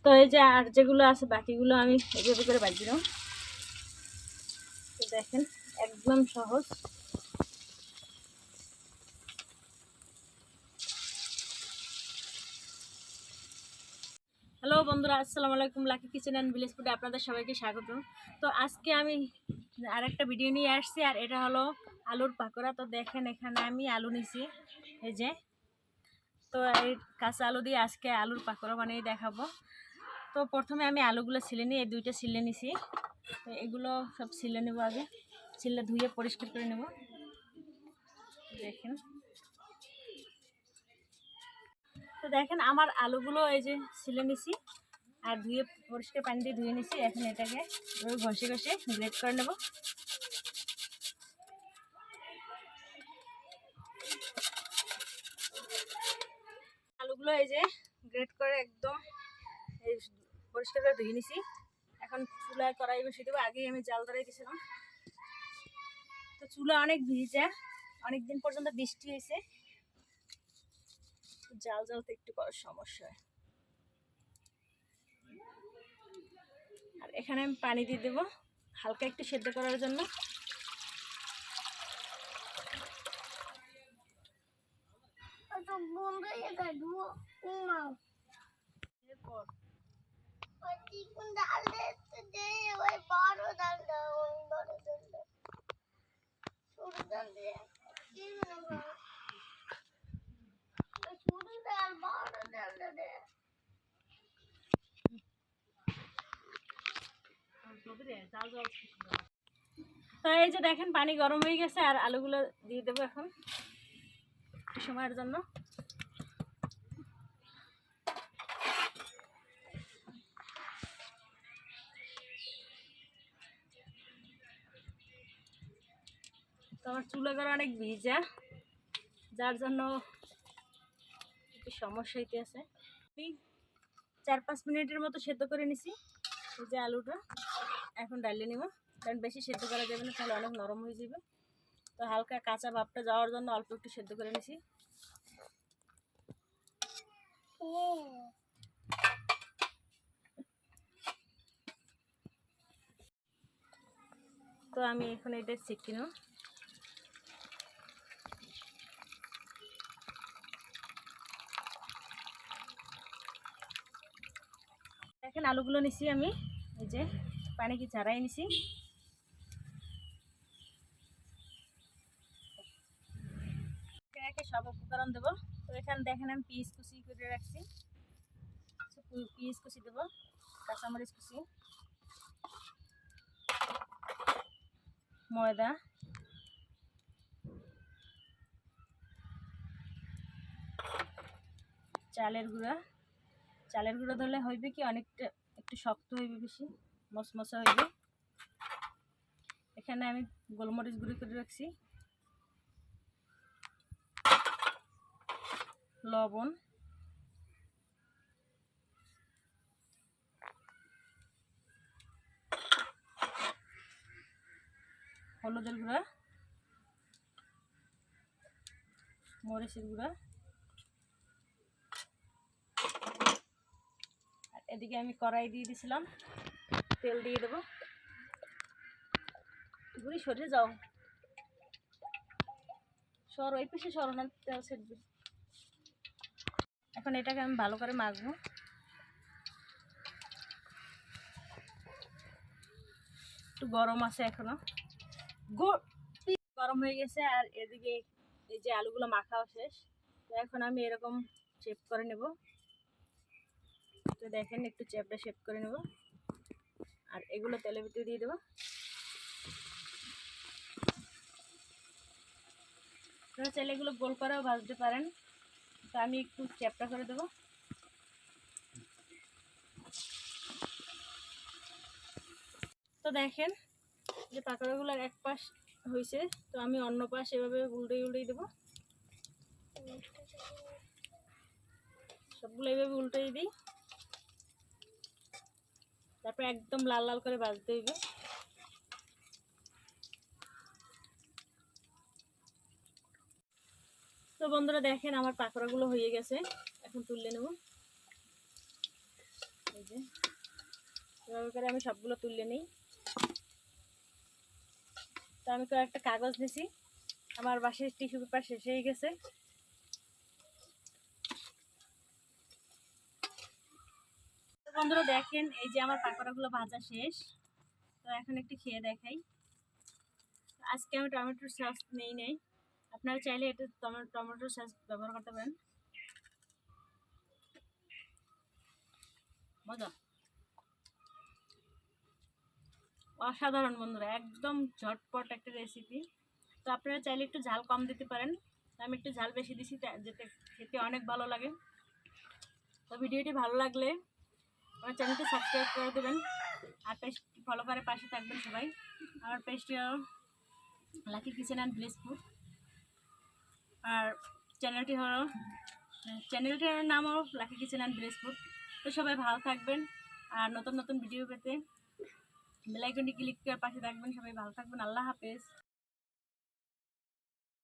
তো এই যে আর যেগুলো আছে বাকিগুলো আমি এইভাবে করে বাজি দিলাম। তো দেখেন একদম সহজ। হ্যালো বন্ধুরা, আসসালামু আলাইকুম। লাকি কিচেন অ্যান্ড ভিলেজ ফুডে আপনাদের সবাইকে স্বাগত। তো আজকে আমি আরেকটা ভিডিও নিয়ে আসছি, আর এটা হলো আলুর পাকোড়া। তো দেখেন এখানে আমি আলু নিছি, এই যে। তো এই কাঁচা আলু দিয়ে আজকে আলুর পাকোড়া বানিয়ে দেখাবো। তো প্রথমে আমি আলুগুলো ছিলে নিই, এই দুইটা ছিলে নিছি। তো এগুলো সব ছিলে নেব, আগে ছিলে ধুয়ে পরিষ্কার করে নেব। দেখেন, তো দেখেন আমার আলুগুলো এই যে ছিলে নিছি আর ধুয়ে পরিষ্কার পানি দিয়ে ধুয়ে নিছি। এখন এটাকে ঘষে ঘষে গ্রেট করে নেব। আলুগুলো এই যে গ্রেট করে একদম এই পরিষ্কার করে ধুয়ে নিছি। এখন চুলায় কড়াই বসিয়ে দেবো। আগেই আমি জাল ধরাই দিয়েছিলাম। তো চুলা অনেক ভিজা, অনেকদিন পর্যন্ত বৃষ্টি হয়েছে, জাল জ্বালতে একটু করার সমস্যা হয়। আর এখানে আমি পানি দিয়ে দেবো হালকা একটু সেদ্ধ করার জন্য। তো এই যে দেখেন পানি গরম হয়ে গেছে, আর আলুগুলো দিয়ে দেবো এখন সময়ের জন্য। তো আমার চুলাগুলো অনেক ভিজা, যার জন্য একটু সমস্যা হইতে আছে। আমি 4-5 মিনিটের মতো সেদ্ধ করে নিছি এই যে আলুটা। এখন ডালিয়ে নেব, কারণ বেশি সেদ্ধ করা যাবে না, তাহলে অনেক নরম হয়ে যাবে। তো হালকা কাঁচা ভাবটা যাওয়ার জন্য অল্প একটু সেদ্ধ করে নিছি। তো আমি এখন এটা ছেঁকে নেব। দেখেন আলুগুলো নিছি আমি, এই যে পানি কি ঝাড়াই নিছি। সব উপকরণ দেবো। তো এখানে দেখেন আমি পিস কুচি করে রাখছি, পিস কুচি দেবো, কাঁচামরিচ কুচি, ময়দা, চালের গুঁড়া। চালের গুঁড়া ধরলে হইবে কি অনেকটা একটু শক্ত হইবে, বেশি মশমশা হইবে। এখানে আমি গোলমরিচ গুঁড়ি করে রাখছি, লবণ, হলুদের গুঁড়া, মরিচের গুঁড়া। আর এদিকে আমি কড়াই দিয়ে দিয়েছিলাম, তেল দিয়ে দেবো। ঘুরি সরে যাও, সর ওই পাশে সরো না, তেল ছেড়বে। এখন এটাকে আমি ভালো করে মাখবো। একটু গরম আছে এখনো, গরম হয়ে গেছে। আর এদিকে এই যে আলুগুলো মাখাও শেষ। তো এখন আমি এরকম শেপ করে নেব। তো দেখেন একটু চ্যাপটা শেপ করে নেব, আর এগুলো তেলের ভিতরে দিয়ে দেবো। আপনারা চাইলে এগুলো গোল করেও ভাজতে পারেন, তো আমি একটু চ্যাপটা করে দেবো। তো দেখেন যে পাকোড়াগুলোর এক পাশ হয়েছে, তো আমি অন্য পাশ এভাবে উল্টেই উল্টেই দেবো। সবগুলো এইভাবে উল্টেই দিই, তারপর একদম লাল লাল করে ভাজতে হইবে। তো বন্ধুরা দেখেন আমার পাকোড়াগুলো হয়ে গেছে, এখন তুলে নেব। এই যে এভাবে করে আমি সবগুলো তুলে নিই। তো আমি একটা কাগজ নিছি, আমার বাসায় টিস্যু পেপার শেষ হয়ে গেছে। বন্ধুরা দেখেন, এই যে আমার পাকোড়াগুলো ভাজা শেষ। তো এখন একটু খেয়ে দেখাই। আজকে আমি টমেটোর সস নেই, আপনারা চাইলে এটা টমেটোর সস ব্যবহার করতে পারেন। মজা, অসাধারণ বন্ধুরা, একদম ঝটপট একটা রেসিপি। তো আপনারা চাইলে একটু ঝাল কম দিতে পারেন, আমি একটু ঝাল বেশি দিছি যেটা খেতে অনেক ভালো লাগে। তো ভিডিওটি ভালো লাগলে আমার চ্যানেলটি সাবস্ক্রাইব করে দেবেন আর পেজটি ফলো করে পাশে থাকবেন সবাই। আমার পেজটি lucky kitchen and village food, আর চ্যানেলটির নামও lucky kitchen and village food. তো সবাই ভালো থাকবেন, আর নতুন নতুন ভিডিও পেতে বেল আইকনটি ক্লিক করে পাশে থাকবেন। সবাই ভালো থাকবেন, আল্লাহ হাফেজ।